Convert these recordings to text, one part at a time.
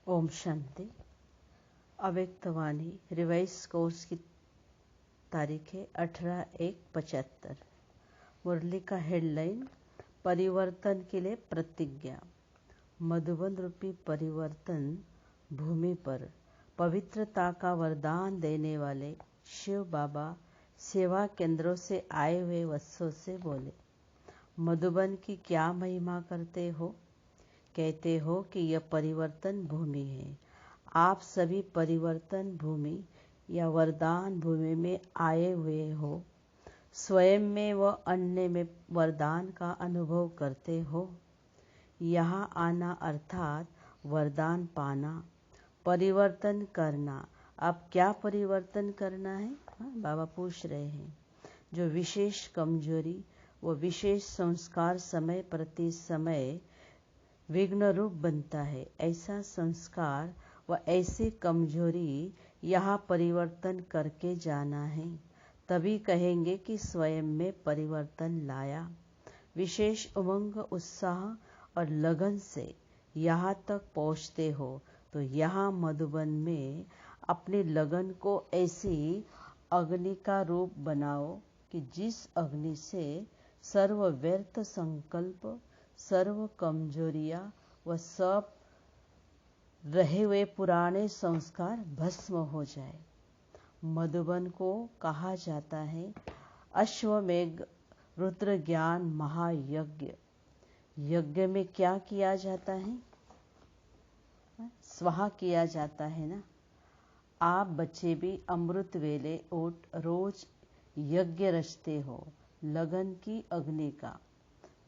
Om Shanti. अव्यक्तवाणी revise course की तारीख है 18/1/75। मुरली का हेडलाइन परिवर्तन के लिए प्रतिज्ञा। मधुबन रूपी परिवर्तन भूमि पर पवित्रता का वरदान देने वाले शिव बाबा सेवा केंद्रों से आए हुए वत्सों से बोले, मधुबन की क्या महिमा करते हो। कहते हो कि यह परिवर्तन भूमि है। आप सभी परिवर्तन भूमि या वरदान भूमि में आए हुए हो। स्वयं में व अन्य में वरदान का अनुभव करते हो। यहाँ आना अर्थात वरदान पाना, परिवर्तन करना। अब क्या परिवर्तन करना है? बाबा पूछ रहे हैं। जो विशेष कमजोरी व विशेष संस्कार समय प्रति समय विघ्न रूप बनता है, ऐसा संस्कार व ऐसी कमजोरी यहाँ परिवर्तन करके जाना है। तभी कहेंगे कि स्वयं में परिवर्तन लाया। विशेष उमंग, उत्साह और लगन से यहाँ तक पहुँचते हो तो यहाँ मधुबन में अपनी लगन को ऐसी अग्नि का रूप बनाओ कि जिस अग्नि से सर्व व्यर्थ संकल्प, सर्व कमजोरियां व सब रहे हुए पुराने संस्कार भस्म हो जाए। मधुबन को कहा जाता है अश्वमेघ रुद्र ज्ञान महायज्ञ। यज्ञ में क्या किया जाता है? स्वाहा किया जाता है ना। आप बच्चे भी अमृत वेले उठ रोज यज्ञ रचते हो, लगन की अग्नि का।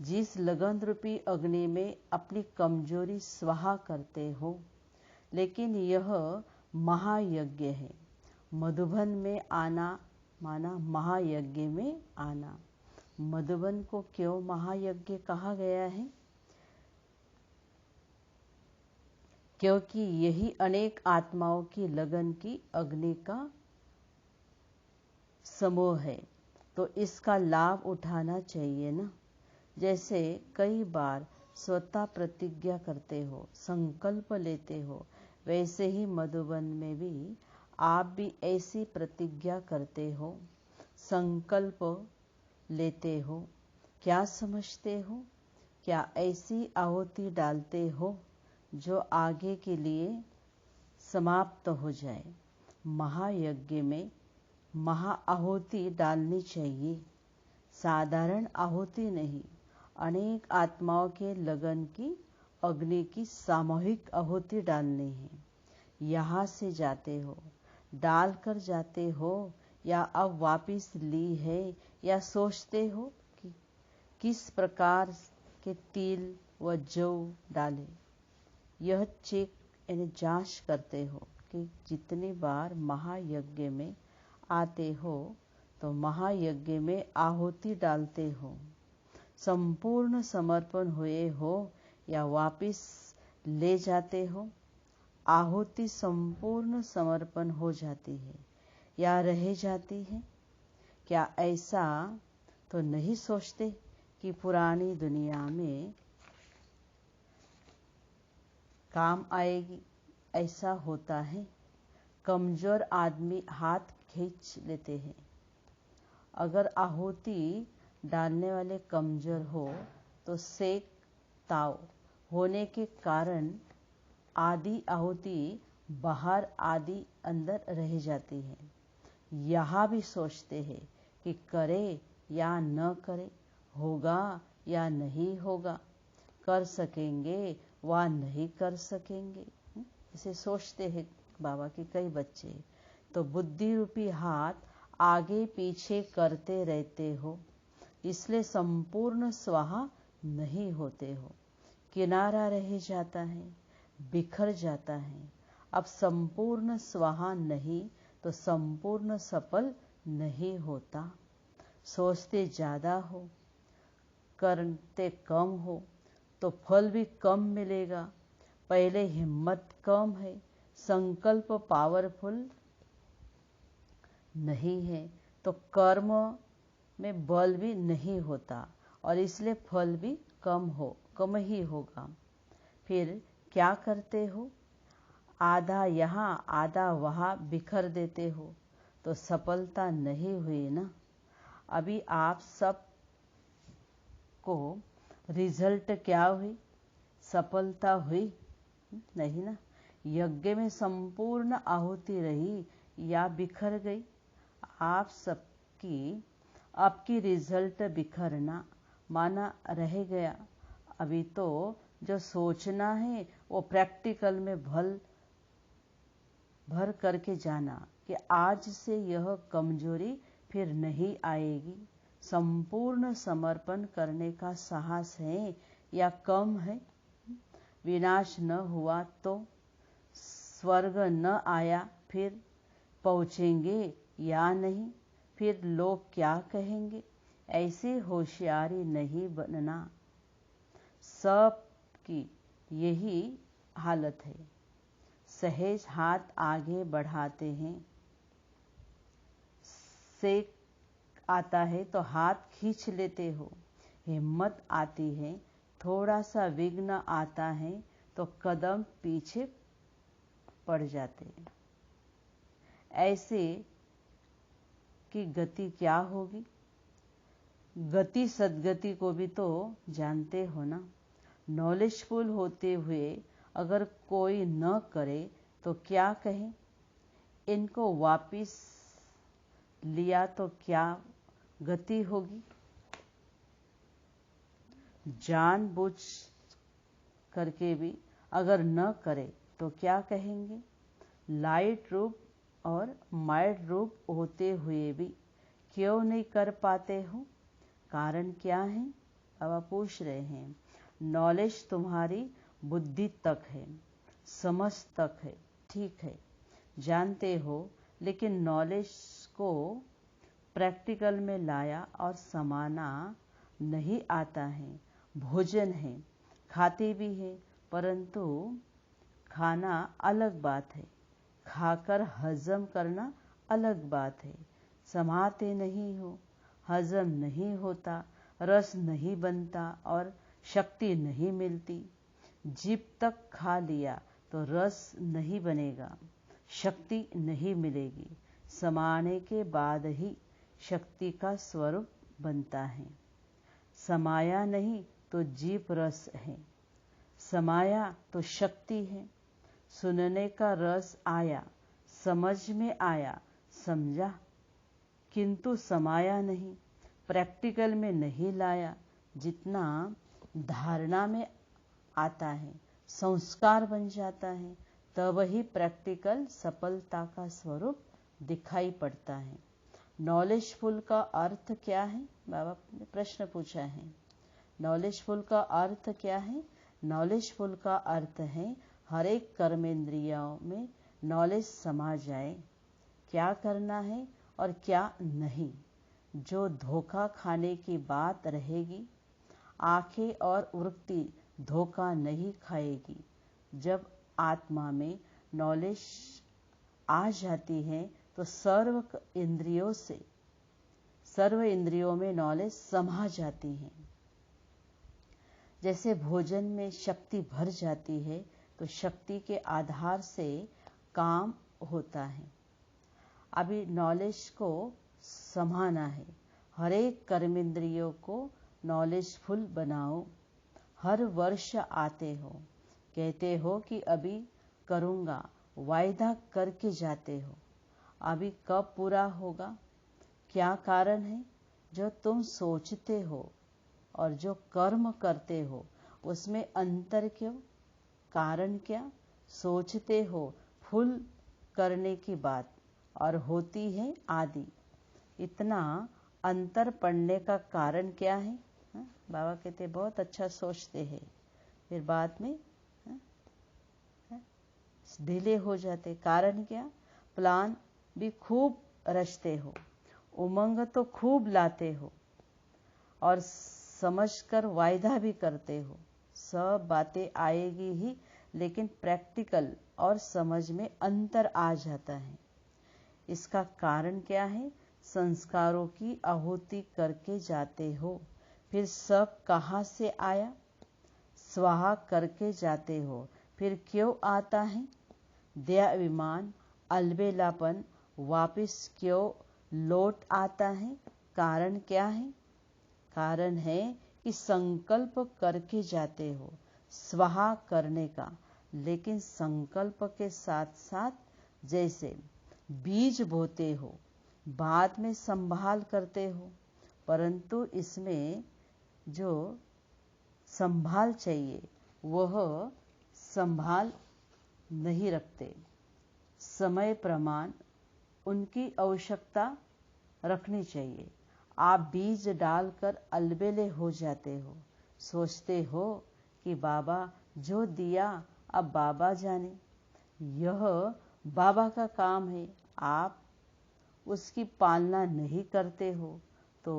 जिस लगन रूपी अग्नि में अपनी कमजोरी स्वाहा करते हो, लेकिन यह महायज्ञ है। मधुबन में आना माना महायज्ञ में आना। मधुबन को क्यों महायज्ञ कहा गया है? क्योंकि यही अनेक आत्माओं की लगन की अग्नि का समूह है, तो इसका लाभ उठाना चाहिए ना। जैसे कई बार स्वतः प्रतिज्ञा करते हो, संकल्प लेते हो, वैसे ही मधुबन में भी आप भी ऐसी प्रतिज्ञा करते हो, संकल्प लेते हो। क्या समझते हो? क्या ऐसी आहुति डालते हो जो आगे के लिए समाप्त हो जाए? महायज्ञ में महाआहुति डालनी चाहिए, साधारण आहुति नहीं। अनेक आत्माओं के लगन की अग्नि की सामूहिक आहुति डालनी है। यहाँ से जाते हो, डाल कर जाते हो, या अब वापिस ली है, या सोचते हो कि किस प्रकार के तिल व जौ डाले। यह चेक यानी जांच करते हो कि जितनी बार महायज्ञ में आते हो तो महायज्ञ में आहुति डालते हो, संपूर्ण समर्पण हुए हो या वापिस ले जाते हो। आहुति संपूर्ण समर्पण हो जाती है या रह जाती है। क्या ऐसा तो नहीं सोचते कि पुरानी दुनिया में काम आएगी? ऐसा होता है। कमजोर आदमी हाथ खींच लेते हैं। अगर आहुति डालने वाले कमजोर हो तो सेक ताव होने के कारण आधी आहुति बाहर, आधी अंदर रह जाती है। यहाँ भी सोचते हैं कि करे या न करे, होगा या नहीं होगा, कर सकेंगे व नहीं कर सकेंगे, इसे सोचते हैं बाबा के कई बच्चे। तो बुद्धि रूपी हाथ आगे पीछे करते रहते हो, इसलिए संपूर्ण स्वाहा नहीं होते हो। किनारा रह जाता है, बिखर जाता है। अब संपूर्ण स्वाहा नहीं तो संपूर्ण सफल नहीं होता। सोचते ज्यादा हो, करते कम हो तो फल भी कम मिलेगा। पहले हिम्मत कम है, संकल्प पावरफुल नहीं है, तो कर्म में बल भी नहीं होता और इसलिए फल भी कम ही होगा। फिर क्या करते हो? आधा यहाँ आधा वहाँ बिखर देते हो तो सफलता नहीं हुई ना। अभी आप सब को रिजल्ट क्या हुई? सफलता हुई नहीं ना। यज्ञ में संपूर्ण आहुति रही या बिखर गई? आप सबकी आपकी रिजल्ट बिखरना माना रह गया। अभी तो जो सोचना है वो प्रैक्टिकल में भर करके जाना कि आज से यह कमजोरी फिर नहीं आएगी। संपूर्ण समर्पण करने का साहस है या कम है? विनाश न हुआ तो स्वर्ग न आया फिर पहुँचेंगे या नहीं? फिर लोग क्या कहेंगे? ऐसी होशियारी नहीं बनना। सबकी यही हालत है। सहज हाथ आगे बढ़ाते हैं, सेक आता है तो हाथ खींच लेते हो। हिम्मत आती है, थोड़ा सा विघ्न आता है तो कदम पीछे पड़ जाते हैं। ऐसे की गति क्या होगी? गति सदगति को भी तो जानते हो ना। नॉलेजफुल होते हुए अगर कोई न करे तो क्या कहें? इनको वापिस लिया तो क्या गति होगी? जानबूझ करके भी अगर न करे तो क्या कहेंगे? लाइट रूप और माइल्ड रूप होते हुए भी क्यों नहीं कर पाते हो? कारण क्या है? अब आप पूछ रहे हैं। नॉलेज तुम्हारी बुद्धि तक है, समझ तक है, ठीक है, जानते हो, लेकिन नॉलेज को प्रैक्टिकल में लाया और समाना नहीं आता है। भोजन है, खाते भी हैं, परंतु खाना अलग बात है, खाकर हजम करना अलग बात है। समाते नहीं हो, हजम नहीं होता, रस नहीं बनता और शक्ति नहीं मिलती। जीभ तक खा लिया तो रस नहीं बनेगा, शक्ति नहीं मिलेगी। समाने के बाद ही शक्ति का स्वरूप बनता है। समाया नहीं तो जीभ रस है, समाया तो शक्ति है। सुनने का रस आया, समझ में आया, समझा, किंतु समाया नहीं, प्रैक्टिकल में नहीं लाया। जितना धारणा में आता है, संस्कार बन जाता है, तब ही प्रैक्टिकल सफलता का स्वरूप दिखाई पड़ता है। नॉलेजफुल का अर्थ क्या है? बाबा ने प्रश्न पूछा है। नॉलेजफुल का अर्थ क्या है? नॉलेजफुल का अर्थ है हर एक कर्मेंद्रियों में नॉलेज समा जाए, क्या करना है और क्या नहीं। जो धोखा खाने की बात रहेगी, आंखें और वृत्ति धोखा नहीं खाएगी। जब आत्मा में नॉलेज आ जाती है तो सर्व इंद्रियों में नॉलेज समा जाती है। जैसे भोजन में शक्ति भर जाती है तो शक्ति के आधार से काम होता है। अभी नॉलेज को समाना है। हर एक कर्मेंद्रियों को नॉलेजफुल बनाओ। हर वर्ष आते हो, कहते हो कि अभी करूँगा, वायदा करके जाते हो, अभी कब पूरा होगा? क्या कारण है? जो तुम सोचते हो और जो कर्म करते हो उसमें अंतर क्यों? कारण क्या? सोचते हो फुल करने की बात और होती है आदि। इतना अंतर पड़ने का कारण क्या है? बाबा कहते बहुत अच्छा सोचते हैं, फिर बाद में ढीले हो जाते। कारण क्या? प्लान भी खूब रचते हो, उमंग तो खूब लाते हो और समझकर वायदा भी करते हो। सब बातें आएगी ही, लेकिन प्रैक्टिकल और समझ में अंतर आ जाता है। इसका कारण क्या है? संस्कारों की आहुति करके जाते हो। फिर सब कहाँ से आया? स्वाहा करके जाते हो। फिर क्यों आता है? दया विमान अलबेलापन वापस क्यों लौट आता है? कारण क्या है? कारण है कि संकल्प करके जाते हो स्वाहा करने का, लेकिन संकल्प के साथ साथ जैसे बीज बोते हो बाद में संभाल करते हो, परंतु इसमें जो संभाल चाहिए वह संभाल नहीं रखते। समय प्रमाण उनकी आवश्यकता रखनी चाहिए। आप बीज डालकर अलबेले हो जाते हो, सोचते हो कि बाबा जो दिया अब बाबा जाने, यह बाबा का काम है। आप उसकी पालना नहीं करते हो तो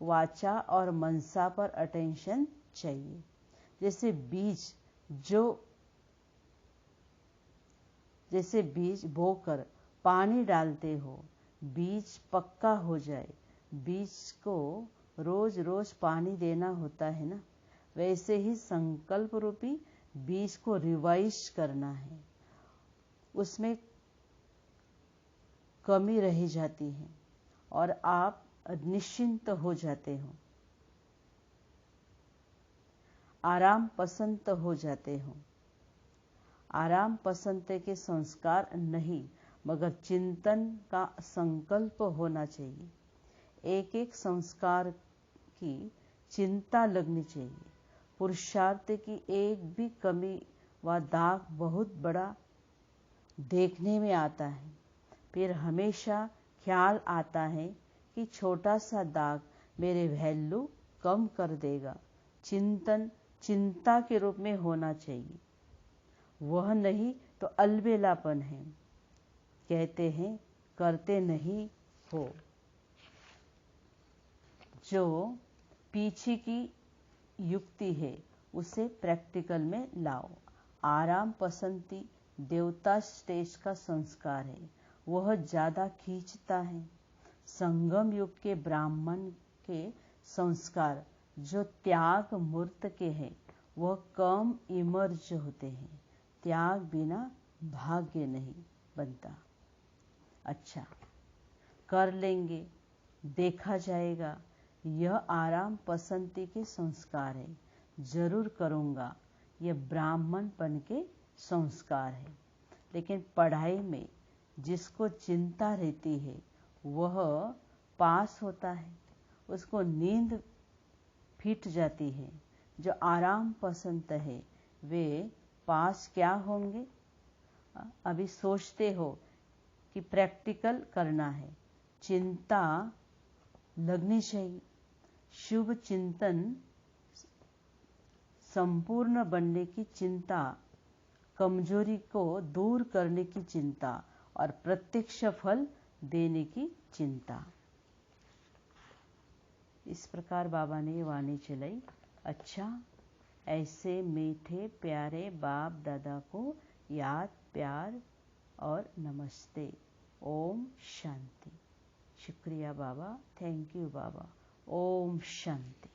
वाचा और मनसा पर अटेंशन चाहिए। जैसे बीज बोकर पानी डालते हो, बीज पक्का हो जाए, बीज को रोज रोज पानी देना होता है ना, वैसे ही संकल्प रूपी बीज को रिवाइज करना है। उसमें कमी रह जाती है और आप निश्चिंत हो जाते हो, आराम पसंद हो जाते हो। आराम पसंद के संस्कार नहीं, मगर चिंतन का संकल्प होना चाहिए। एक एक संस्कार की चिंता लगनी चाहिए। पुरुषार्थ की एक भी कमी व दाग बहुत बड़ा देखने में आता है। फिर हमेशा ख्याल आता है कि छोटा सा दाग मेरे वैल्यू कम कर देगा। चिंतन चिंता के रूप में होना चाहिए, वह नहीं तो अलबेलापन है। कहते हैं करते नहीं हो। जो पीछे की युक्ति है उसे प्रैक्टिकल में लाओ। आराम पसंदी देवता स्टेज का संस्कार है, वह ज्यादा खींचता है। संगम युग के ब्राह्मण के संस्कार जो त्याग मूर्त के हैं वह कम इमर्ज होते हैं। त्याग बिना भाग्य नहीं बनता। अच्छा, कर लेंगे, देखा जाएगा। यह आराम पसंदी के संस्कार है। जरूर करूँगा, यह ब्राह्मणपन के संस्कार है। लेकिन पढ़ाई में जिसको चिंता रहती है वह पास होता है, उसको नींद फिट जाती है। जो आराम पसंद है वे पास क्या होंगे? अभी सोचते हो कि प्रैक्टिकल करना है, चिंता लगनी चाहिए। शुभ चिंतन संपूर्ण बनने की चिंता, कमजोरी को दूर करने की चिंता और प्रत्यक्ष फल देने की चिंता। इस प्रकार बाबा ने वाणी चलाई। अच्छा, ऐसे मीठे प्यारे बाप दादा को याद, प्यार और नमस्ते। ओम शांति। शुक्रिया बाबा, thank you Baba. Om Shanti.